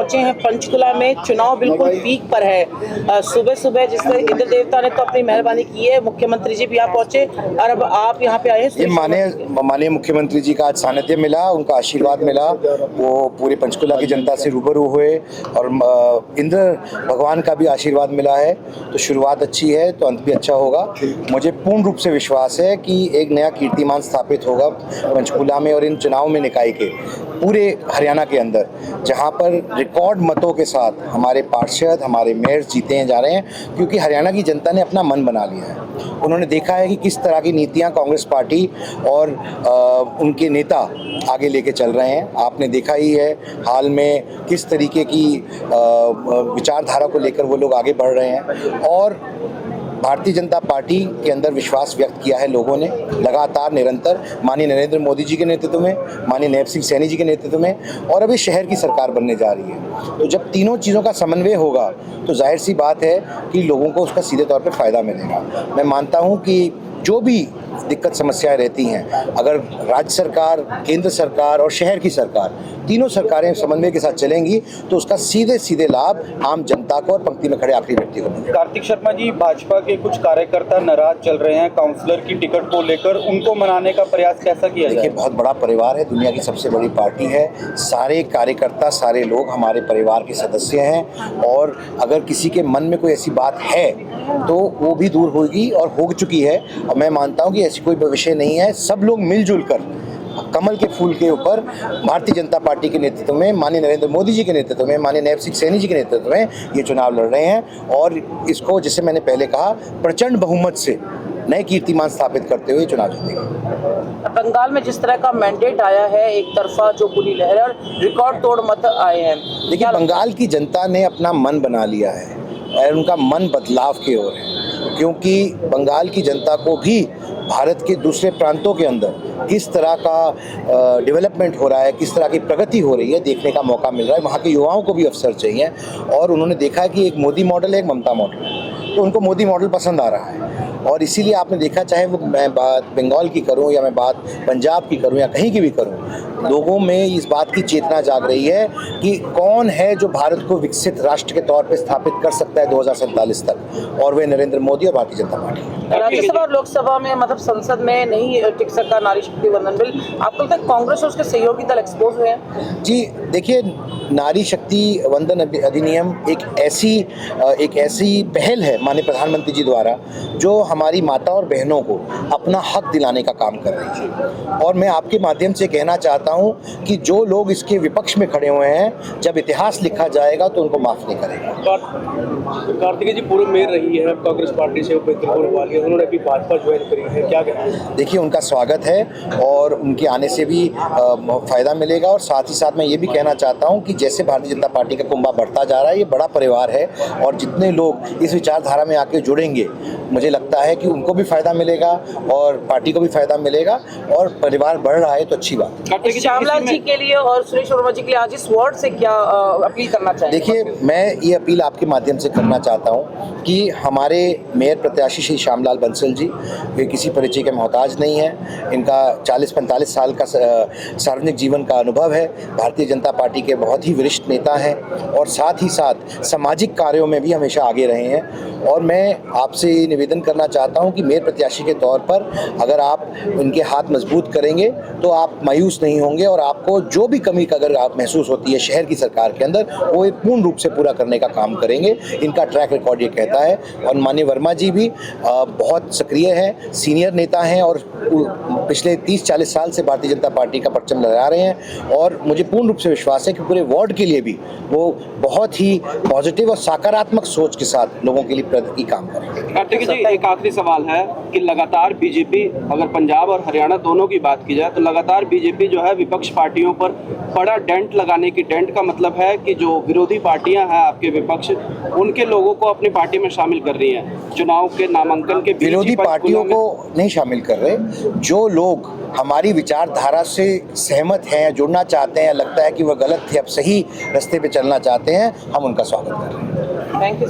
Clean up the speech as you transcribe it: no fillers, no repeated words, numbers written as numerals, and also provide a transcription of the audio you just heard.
पहुंचे हैं पंचकुला में। चुनाव बिल्कुल पीक पर है। सुबह सुबह जिस तरह इंद्र देवता ने तो अपनी मेहरबानी की है, मुख्यमंत्री जी भी यहाँ पहुंचे और अब आप यहाँ पे आए हैं। माननीय मुख्यमंत्री जी का आज सानिध्य मिला, उनका आशीर्वाद मिला, वो पूरे पंचकुला की जनता से रूबरू हुए और इंद्र भगवान का भी आशीर्वाद मिला है। तो शुरुआत अच्छी है तो अंत भी अच्छा होगा। मुझे पूर्ण रूप से विश्वास है कि एक नया कीर्तिमान स्थापित होगा पंचकुला में और इन चुनाव में निकाय के पूरे हरियाणा के अंदर, जहां पर रिकॉर्ड मतों के साथ हमारे पार्षद, हमारे मेयर जीते जा रहे हैं, क्योंकि हरियाणा की जनता ने अपना मन बना लिया है। उन्होंने देखा है कि किस तरह की नीतियां कांग्रेस पार्टी और उनके नेता आगे लेके चल रहे हैं। आपने देखा ही है हाल में किस तरीके की विचारधारा को लेकर वो लोग आगे बढ़ रहे हैं और भारतीय जनता पार्टी के अंदर विश्वास व्यक्त किया है लोगों ने लगातार निरंतर, माननीय नरेंद्र मोदी जी के नेतृत्व में, माननीय नैब सिंह सैनी जी के नेतृत्व में, और अभी शहर की सरकार बनने जा रही है। तो जब तीनों चीज़ों का समन्वय होगा तो जाहिर सी बात है कि लोगों को उसका सीधे तौर पर फायदा मिलेगा। मैं मानता हूँ कि जो भी दिक्कत समस्याएं रहती हैं, अगर राज्य सरकार, केंद्र सरकार और शहर की सरकार, तीनों सरकारें समन्वय के साथ चलेंगी तो उसका सीधे सीधे लाभ आम जनता को और पंक्ति में खड़े आखिरी व्यक्ति को मिलेगा। कार्तिक शर्मा जी, भाजपा के कुछ कार्यकर्ता नाराज चल रहे हैं काउंसलर की टिकट को लेकर, उनको मनाने का प्रयास कैसा किया जाए? देखिए, बहुत बड़ा परिवार है, दुनिया की सबसे बड़ी पार्टी है, सारे कार्यकर्ता, सारे लोग हमारे परिवार के सदस्य हैं और अगर किसी के मन में कोई ऐसी बात है तो वो भी दूर होगी और हो चुकी है। और मैं मानता हूँ कि ऐसी कोई विषय नहीं है। सब लोग मिलजुल कर कमल के फूल के ऊपर भारतीय जनता पार्टी के नेतृत्व में, माननीय नरेंद्र मोदी जी के नेतृत्व में, माननीय नैब सिंह सैनी जी के नेतृत्व में ये चुनाव लड़ रहे हैं और इसको, जैसे मैंने पहले कहा, प्रचंड बहुमत से नए कीर्तिमान स्थापित करते हुए चुनाव जीतेंगे। बंगाल में जिस तरह का मैंडेट आया है, एक तरफा जो पूरी लहर और रिकॉर्ड तोड़ मत आए हैं। देखिए, बंगाल की जनता ने अपना मन बना लिया है और उनका मन बदलाव की ओर है, क्योंकि बंगाल की जनता को भी भारत के दूसरे प्रांतों के अंदर किस तरह का डेवलपमेंट हो रहा है, किस तरह की प्रगति हो रही है, देखने का मौका मिल रहा है। वहाँ के युवाओं को भी अवसर चाहिए और उन्होंने देखा है कि एक मोदी मॉडल है, एक ममता मॉडल है, तो उनको मोदी मॉडल पसंद आ रहा है। और इसीलिए आपने देखा, चाहे वो मैं बात बंगाल की करूं या मैं बात पंजाब की करूं या कहीं की भी करूं, लोगों में इस बात की चेतना जाग रही है कि कौन है जो भारत को विकसित राष्ट्र के तौर पर स्थापित कर सकता है 2047 तक, और वे नरेंद्र मोदी और भारतीय जनता पार्टी। राज्यसभा और लोकसभा में, मतलब संसद में नहीं टिक सका नारी शक्ति वंदन बिल, आपको लगता है कांग्रेस और उसके सहयोगी दल एक्सपोज हुए हैं? जी देखिए, नारी शक्ति वंदन अधिनियम एक ऐसी पहल है माननीय प्रधानमंत्री जी द्वारा, जो हमारी माता और बहनों को अपना हक दिलाने का काम कर रही है। और मैं आपके माध्यम से कहना चाहता हूं कि जो लोग इसके विपक्ष में खड़े हुए हैं, जब इतिहास लिखा जाएगा तो उनको माफ नहीं करेगा। कार्तिक जी, पूर्व मेयर रही है कांग्रेस पार्टी से, उन्होंने भी भाजपा ज्वाइन करी है, क्या कहना है? देखिए, उनका स्वागत है और उनके आने से भी फायदा मिलेगा। और साथ ही साथ मैं ये भी कहना चाहता हूँ कि जैसे भारतीय जनता पार्टी का कुंभा बढ़ता जा रहा है, ये बड़ा परिवार है और जितने लोग इस विचारधारा में आके जुड़ेंगे, मुझे लगता है कि उनको भी फायदा मिलेगा और पार्टी को भी फायदा मिलेगा और परिवार बढ़ रहा है तो अच्छी बात है। श्यामलाल जी के लिए और सुरेश वर्मा जी के लिए आज इस वार्ड से क्या अपील करना चाहिए? देखिए, मैं ये अपील आपके माध्यम से करना चाहता हूँ कि हमारे मेयर प्रत्याशी श्री श्यामलाल बंसल जी, वे किसी परिचय के मोहताज नहीं हैं। इनका 40-45 साल का सार्वजनिक जीवन का अनुभव है। भारतीय जनता पार्टी के बहुत ही वरिष्ठ नेता हैं और साथ ही साथ सामाजिक कार्यों में भी हमेशा आगे रहे हैं। और मैं आपसे निवेदन करना चाहता हूं कि मेयर प्रत्याशी के तौर पर अगर आप उनके हाथ मजबूत करेंगे तो आप मायूस नहीं होंगे और आपको जो भी कमी अगर आप महसूस होती है शहर की सरकार के अंदर, वो पूर्ण रूप से पूरा करने का काम करेंगे। इनका ट्रैक रिकॉर्ड ये कहता है। और माननीय वर्मा जी भी बहुत सक्रिय हैं, सीनियर नेता हैं और पिछले 30-40 साल से भारतीय जनता पार्टी का परचम लहरा रहे हैं और मुझे पूर्ण रूप से विश्वास है कि पूरे वार्ड के लिए भी वो बहुत ही पॉजिटिव और सकारात्मक सोच के साथ लोगों के लिए प्रगति काम करेंगे। कार्तिक जी, एक आखिरी सवाल है कि लगातार बीजेपी, अगर पंजाब और हरियाणा दोनों की बात की जाए तो लगातार बीजेपी जो है विपक्ष पार्टियों पर बड़ा डेंट लगाने की, डेंट का मतलब है कि जो विरोधी पार्टियां हैं आपके विपक्ष, उनके लोगों को अपनी पार्टी में शामिल कर रही हैं। चुनाव के नामांकन के विरोधी पार्टियों को नहीं शामिल कर रहे, जो लोग हमारी विचारधारा से सहमत हैं, जुड़ना चाहते हैं, लगता है कि वह गलत थे, अब सही रास्ते पे चलना चाहते हैं, हम उनका स्वागत कर रहे हैं। Thank you.